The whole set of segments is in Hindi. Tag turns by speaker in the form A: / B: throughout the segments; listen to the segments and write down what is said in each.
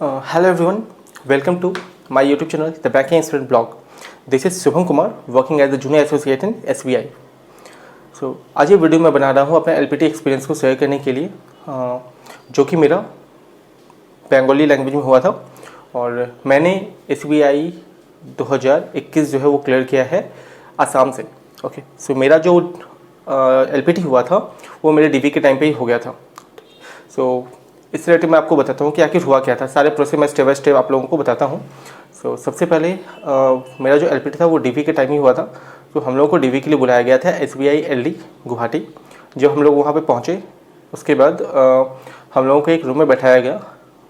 A: Hello everyone, welcome to my YouTube channel, The Banking Expert Blog. This is Shubham Kumar, working as a junior associate in SBI. आज ये वीडियो मैं बना रहा हूँ अपने LPT एक्सपीरियंस को शेयर करने के लिए, जो कि मेरा बंगाली लैंग्वेज में हुआ था और मैंने SBI 2021 जो है वो क्लियर किया है आसाम से. ओके, सो मेरा जो LPT हुआ था वो मेरे DV के टाइम पे ही हो गया था. इस रिलेटेड मैं आपको बताता हूँ कि आखिर हुआ क्या था. सारे प्रोसेस मैं स्टेप बाय स्टेप आप लोगों को बताता हूँ. सबसे पहले मेरा जो LPT था वो DV के टाइम ही हुआ था. तो हम लोगों को DV के लिए बुलाया गया था SBI LD गुवाहाटी. जब हम लोग वहाँ पे पहुँचे उसके बाद हम लोगों को एक रूम में बैठाया गया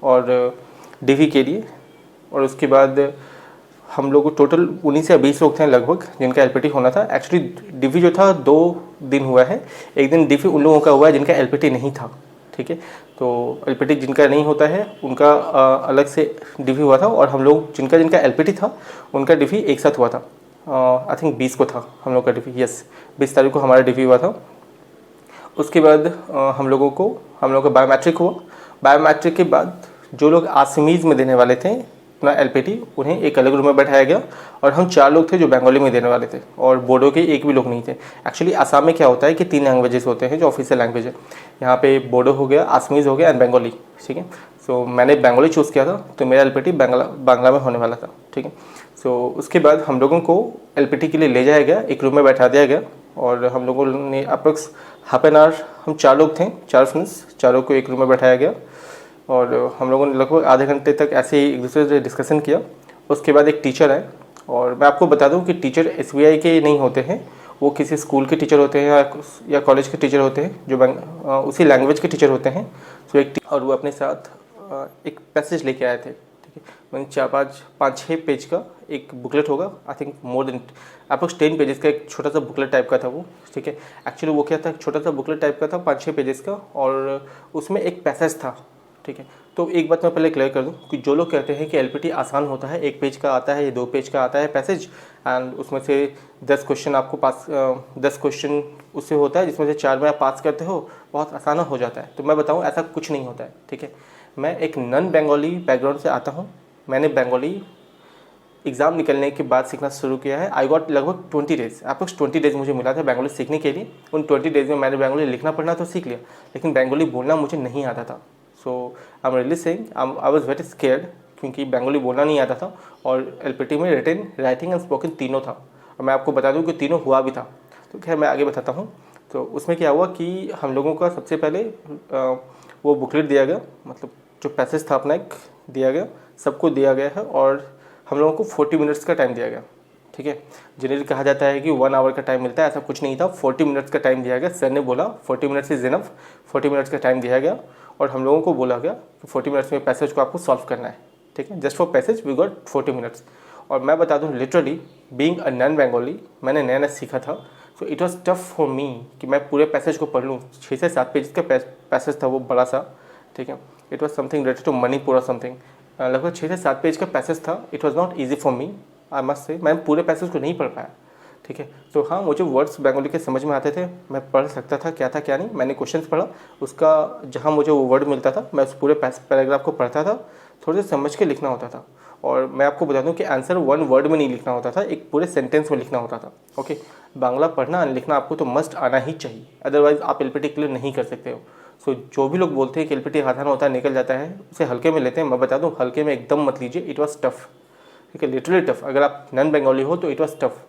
A: और DV के लिए. और उसके बाद हम लोग टोटल 19 या 20 लोग थे लगभग जिनका LPT होना था. एक्चुअली DV जो था 2 दिन हुआ है. एक दिन DV उन लोगों का हुआ है जिनका LPT नहीं था. ठीक है, तो LPT जिनका नहीं होता है उनका अलग से DV हुआ था और हम लोग जिनका LPT था उनका DV एक साथ हुआ था. आई थिंक 20 को था हम लोग का DV. यस, 20 तारीख को हमारा DV हुआ था. उसके बाद हम लोगों का बायोमेट्रिक हुआ. बायोमेट्रिक के बाद जो लोग आसामीज़ में देने वाले थे अपना LPT उन्हें एक अलग रूम में बैठाया गया और हम 4 लोग थे जो बंगाली में देने वाले थे और बोडो के एक भी लोग नहीं थे. एक्चुअली आसाम में क्या होता है कि 3 लैंग्वेजेस होते हैं जो ऑफिशियल लैंग्वेज है. यहाँ पे बोडो हो गया, आसामीज़ हो गया एंड बंगाली. ठीक है, सो मैंने बंगाली चूज़ किया था तो मेरा LPT बांग्ला में होने वाला था. ठीक है, सो उसके बाद हम लोगों को LPT के लिए ले जाया गया, एक रूम में बैठा दिया गया और हम लोगों ने अप्रोक्स हाफ एन आवर, हम 4 लोग थे, 4 फ्रेंड्स, चारों को एक रूम में बैठाया गया और हम लोगों ने लगभग आधे घंटे तक ऐसे ही एक दूसरे से डिस्कशन किया. उसके बाद एक टीचर आए और मैं आपको बता दूं कि टीचर SBI के नहीं होते हैं, वो किसी स्कूल के टीचर होते हैं या कॉलेज के टीचर होते हैं जो उसी लैंग्वेज के टीचर होते हैं. तो और वो अपने साथ एक पैसेज लेके आए थे. ठीक है, मैंने 5-6 पेज का एक बुकलेट होगा, I think more than approx 10 pages का एक छोटा सा बुकलेट टाइप का था वो. ठीक है, एक्चुअली वो क्या था, छोटा सा बुकलेट टाइप का था 5-6 पेजेस का और उसमें एक पैसेज था. ठीक है, तो एक बात मैं पहले क्लियर कर दूं कि जो लोग कहते हैं कि LPT आसान होता है, 1 पेज का आता है या 2 पेज का आता है पैसेज एंड उसमें से 10 क्वेश्चन आपको 10 क्वेश्चन उससे होता है जिसमें से 4 में आप पास करते हो, बहुत आसान हो जाता है. तो मैं बताऊं ऐसा कुछ नहीं होता है. ठीक है, मैं एक नॉन बंगाली बैकग्राउंड से आता हूँ. मैंने बंगाली एग्ज़ाम निकलने के बाद सीखना शुरू किया है. आई गॉट लगभग 20 डेज, अप्रोक्स 20 डेज मुझे मिला था बंगाली सीखने के लिए. उन 20 डेज में मैंने बंगाली लिखना पढ़ना तो सीख लिया लेकिन बंगाली बोलना मुझे नहीं आता था. So I am really saying I was very scared क्योंकि बंगाली बोलना नहीं आता था और LPT में रिटन, राइटिंग एंड स्पोकन तीनों था और मैं आपको बता दूं कि तीनों हुआ भी था. तो खैर मैं आगे बताता हूँ. तो उसमें क्या हुआ कि हम लोगों का सबसे पहले वो बुकलेट दिया गया, मतलब जो पैसेज था अपना एक दिया गया, सबको दिया गया है और हम लोगों को 40 मिनट्स का टाइम दिया गया. ठीक है, जनरली कहा जाता है कि 1 आवर का टाइम मिलता है, ऐसा कुछ नहीं था. 40 मिनट्स का टाइम दिया गया. सर ने बोला 40 मिनट्स इज इनफ. 40 मिनट्स का टाइम दिया गया और हम लोगों को बोला गया कि 40 मिनट्स में पैसेज को आपको सॉल्व करना है. ठीक है, just for passage we got 40 minutes. और मैं बता दूं literally being a non Bengali मैंने नया नया सीखा था. So it was tough for me कि मैं पूरे पैसेज को पढ़ लूँ. 6 से 7 पेज का पैसेज था वो बड़ा सा. ठीक है, it was something related to Manipur और समथिंग. लगभग 6 से 7 पेज का पैसेज था. It was not easy for me, I must say. मैं पूरे पैसेज को नहीं पढ़ पाया. ठीक है, तो हाँ मुझे वर्ड्स बंगाली के समझ में आते थे, मैं पढ़ सकता था क्या था क्या नहीं. मैंने क्वेश्चंस पढ़ा, उसका जहाँ मुझे वो वर्ड मिलता था मैं उस पूरे पैराग्राफ को पढ़ता था. थोड़े से समझ के लिखना होता था और मैं आपको बता दूं कि आंसर 1 वर्ड में नहीं लिखना होता था, एक पूरे सेंटेंस में लिखना होता था. ओके, बांग्ला पढ़ना और लिखना आपको तो मस्ट आना ही चाहिए, अदरवाइज आप LPT क्लियर नहीं कर सकते हो. सो जो भी लोग बोलते हैं कि LPT आसान होता है, निकल जाता है, उसे हल्के में लेते हैं. मैं बता दूँ हल्के में एकदम मत लीजिए. It was tough. ठीक है, लिटरली टफ. अगर आप नॉन बंगाली हो तो इट वॉज टफ.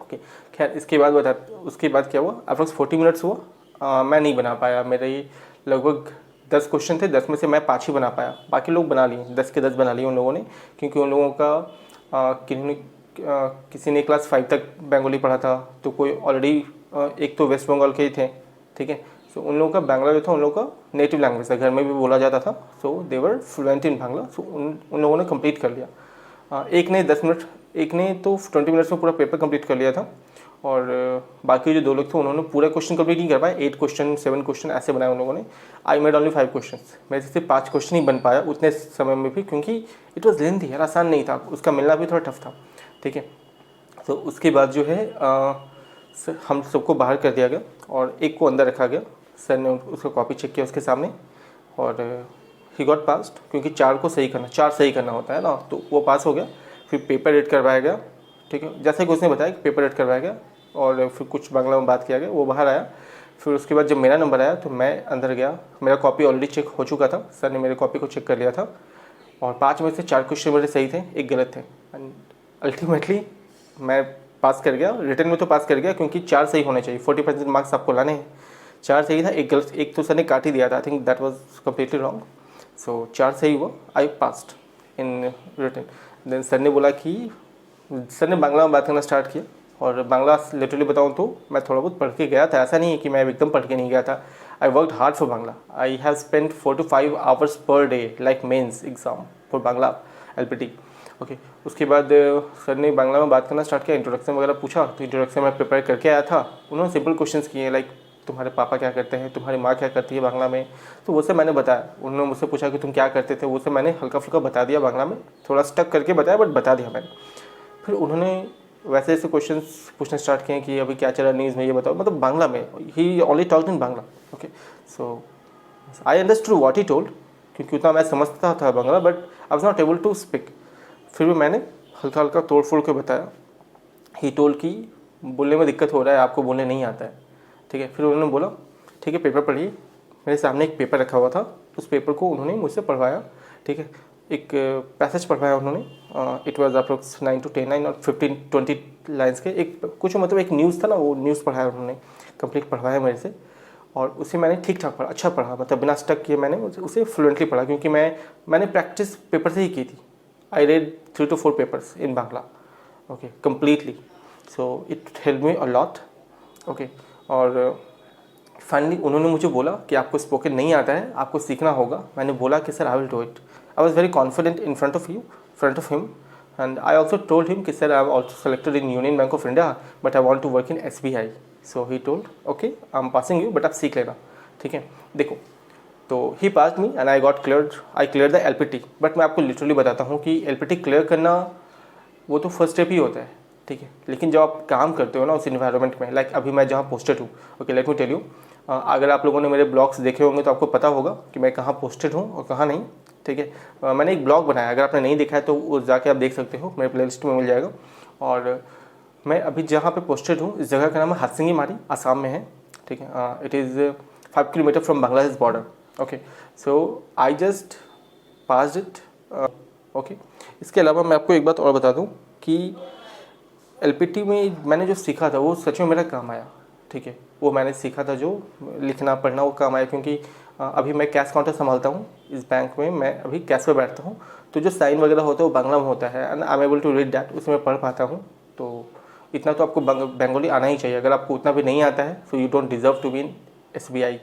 A: ओके, खैर उसके बाद क्या हुआ, अप्रोक्स 40 मिनट्स हुआ. मैं नहीं बना पाया. मेरे लगभग 10 क्वेश्चन थे, 10 में से मैं 5 ही बना पाया. बाकी लोग बना लिए, 10 के 10 बना लिए उन लोगों ने, क्योंकि उन लोगों का किसी ने क्लास 5 तक बंगाली पढ़ा था, तो कोई ऑलरेडी एक तो वेस्ट बंगाल के ही थे. ठीक है, सो उन लोगों का बांग्ला जो था उन लोगों का नेटिव लैंग्वेज था, घर में भी बोला जाता था. सो दे वर फ्लुएंट इन बांग्ला. सो उन लोगों ने कंप्लीट कर लिया. एक ने तो 20 मिनट्स में पूरा पेपर कंप्लीट कर लिया था और बाकी जो 2 लोग थे उन्होंने पूरा क्वेश्चन कंप्लीट नहीं कर पाए. 8 क्वेश्चन 7 क्वेश्चन ऐसे बनाए उन लोगों ने. I made only 5 question. मेरे से 5 क्वेश्चन ही बन पाया उतने समय में भी, क्योंकि इट वॉज लेंथी यार, आसान नहीं था, उसका मिलना भी थोड़ा टफ था. ठीक है, तो उसके बाद जो है हम सबको बाहर कर दिया गया और एक को अंदर रखा गया. सर ने उसका कॉपी चेक किया उसके सामने और ही गॉट पास्ड, क्योंकि 4 को सही करना, 4 सही करना होता है ना, तो वो पास हो गया। फिर पेपर रेड करवाया गया, ठीक है, जैसे कि उसने बताया कि पेपर रेड करवाया गया और फिर कुछ बांग्ला में बात किया गया, वो बाहर आया। फिर उसके बाद जब मेरा नंबर आया तो मैं अंदर गया, मेरा कॉपी ऑलरेडी चेक हो चुका था, सर ने मेरे कॉपी को चेक कर लिया था और 5 में से 4 क्वेश्चन मेरे सही थे, एक गलत थे। एंड अल्टीमेटली मैं पास कर गया, रिटर्न में तो पास कर गया क्योंकि 4 सही होने चाहिए, 40% मार्क्स आपको लाने हैं। 4 सही था, एक गलत, एक तो सर ने काट ही दिया था, I think that was completely wrong. So 4 सही हुआ, I passed in return. Then sir ने बोला कि सर ने बांग्ला में बात करना स्टार्ट किया और बांग्ला लिटरली बताऊँ तो मैं थोड़ा बहुत पढ़ के गया था, ऐसा नहीं है कि मैं एकदम पढ़ के नहीं गया था। I worked hard for Bangla, I have spend 4 to 5 hours per day like mains exam for Bangla LPT। Okay, उसके बाद सर ने बांग्ला में बात करना स्टार्ट किया, इंट्रोडक्शन वगैरह पूछा, तो इंट्रोडक्शन में प्रिपेयर करके आया था। उन्होंने सिंपल क्वेश्चंस किए लाइक तुम्हारे पापा क्या करते हैं, तुम्हारी माँ क्या करती है बांग्ला में, तो वो सब मैंने बताया। उन्होंने मुझसे पूछा कि तुम क्या करते थे, वो सब मैंने हल्का फुल्का बता दिया बांग्ला में, थोड़ा स्टक करके बताया बट बता दिया मैंने। फिर उन्होंने वैसे ऐसे क्वेश्चंस पूछने स्टार्ट किए कि अभी क्या चल रहा है न्यूज़ में, ये बताओ, मतलब बांग्ला में। He only talked in Bangla. Okay, so I understood what he told, क्योंकि उतना मैं समझता था Bangla but I was not able to speak. फिर भी मैंने हल्का हल्का तोड़ फोड़ के बताया। ही टोल्ड कि बोलने में दिक्कत हो रहा है, आपको बोलने नहीं आता है, ठीक है। फिर उन्होंने बोला ठीक है पेपर पढ़िए। मेरे सामने एक पेपर रखा हुआ था, उस पेपर को उन्होंने मुझसे पढ़वाया, ठीक है। एक पैसेज पढ़वाया उन्होंने, it was approx 9 to 10 line और 15-20 लाइन्स के, एक कुछ मतलब एक न्यूज़ था ना, वो न्यूज़ पढ़ाया उन्होंने, कंप्लीट पढ़वाया मेरे से। और उसे मैंने ठीक ठाक पढ़ा, अच्छा पढ़ा, मतलब बिना स्टक किए मैंने उसे फ्लुएंटली पढ़ा, क्योंकि मैंने प्रैक्टिस पेपर से ही की थी। I read 3 to 4 papers in Bangla, okay, completely. So it help me a lot, okay. और फाइनली उन्होंने मुझे बोला कि आपको स्पोकन नहीं आता है, आपको सीखना होगा। मैंने बोला कि sir I will do it. I was very confident in front of him and I also told him कि sir I am also selected in Union Bank of India but I want to work in SBI। So he told okay I am passing you but आप सीख लेना, ठीक है। देखो, तो he pass me and I clear the LPT। But मैं आपको लिटरली बताता हूँ कि LPT क्लियर करना वो तो फर्स्ट स्टेप ही होता है, ठीक है। लेकिन जब आप काम करते हो ना उस इन्वायरमेंट में, लाइक अभी मैं जहाँ पोस्टेड हूँ, okay, let me tell you, अगर आप लोगों ने मेरे ब्लॉग्स देखे होंगे तो आपको पता होगा कि मैं कहाँ पोस्टेड हूँ और कहाँ नहीं, ठीक है। मैंने एक ब्लॉग बनाया, अगर आपने नहीं देखा है तो वो जाके आप देख सकते हो, मेरे प्लेलिस्ट में मिल जाएगा। और मैं अभी जहाँ पे पोस्टेड हूँ इस जगह का नाम है हाटसिंगी मारी, आसाम में है, ठीक है। It is 5 kilometre from Bangladesh border, okay. So I just passed it, okay. इसके अलावा मैं आपको एक बात और बता दूँ कि LPT में मैंने जो सीखा था वो सच में मेरा काम आया, ठीक है। वो मैंने सीखा था जो लिखना पढ़ना वो काम आया, क्योंकि अभी मैं कैश काउंटर संभालता हूँ इस बैंक में, मैं अभी कैश पे बैठता हूँ, तो जो साइन वगैरह होता है वो बांग्ला में होता है and I am able to read that, उसमें पढ़ पाता हूँ। तो इतना तो आपको बंगाली आना ही चाहिए। अगर आपको उतना भी नहीं आता है so you don't deserve to be in SBI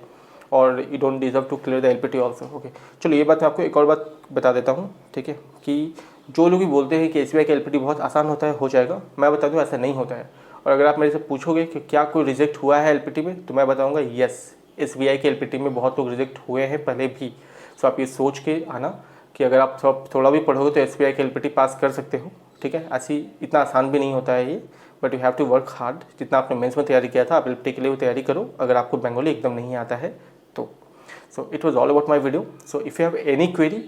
A: और you don't deserve to clear the LPT also, okay. चलो ये बात मैं आपको एक और बात बता देता हूँ, ठीक है, कि जो लोग भी बोलते हैं कि SBI का LPT बहुत आसान होता है, हो जाएगा, मैं बता दूँ ऐसा नहीं होता है। और अगर आप मेरे से पूछोगे कि क्या कोई रिजेक्ट हुआ है LPT में, तो मैं बताऊँगा येस, SBI के LPT में बहुत लोग रिजेक्ट हुए हैं पहले भी। सो आप ये सोच के आना कि अगर आप थोड़ा भी पढ़ोगे तो SBI के LPT पास कर सकते हो, ठीक है। ऐसी इतना आसान भी नहीं होता है ये, but you have to work hard. जितना आपने मेंस में तैयारी किया था आप LPT के लिए वो तैयारी करो, अगर आपको बंगाली एकदम नहीं आता है तो। So it was all about my video. So if you have any query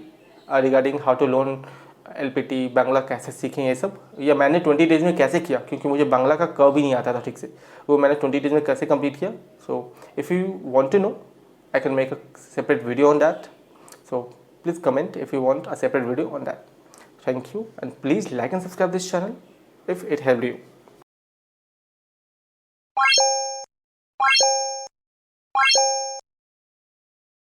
A: regarding how to learn LPT, Bangla कैसे सीखें ये सब, या मैंने 20 डेज़ में कैसे किया, क्योंकि मुझे बांग्ला का क भी नहीं आता था ठीक से, वो मैंने 20 डेज़ में कैसे कंप्लीट किया। So if you want to know I can make a separate video on that. So please comment if you want a separate video on that. Thank you and please like and subscribe this channel if it helped you.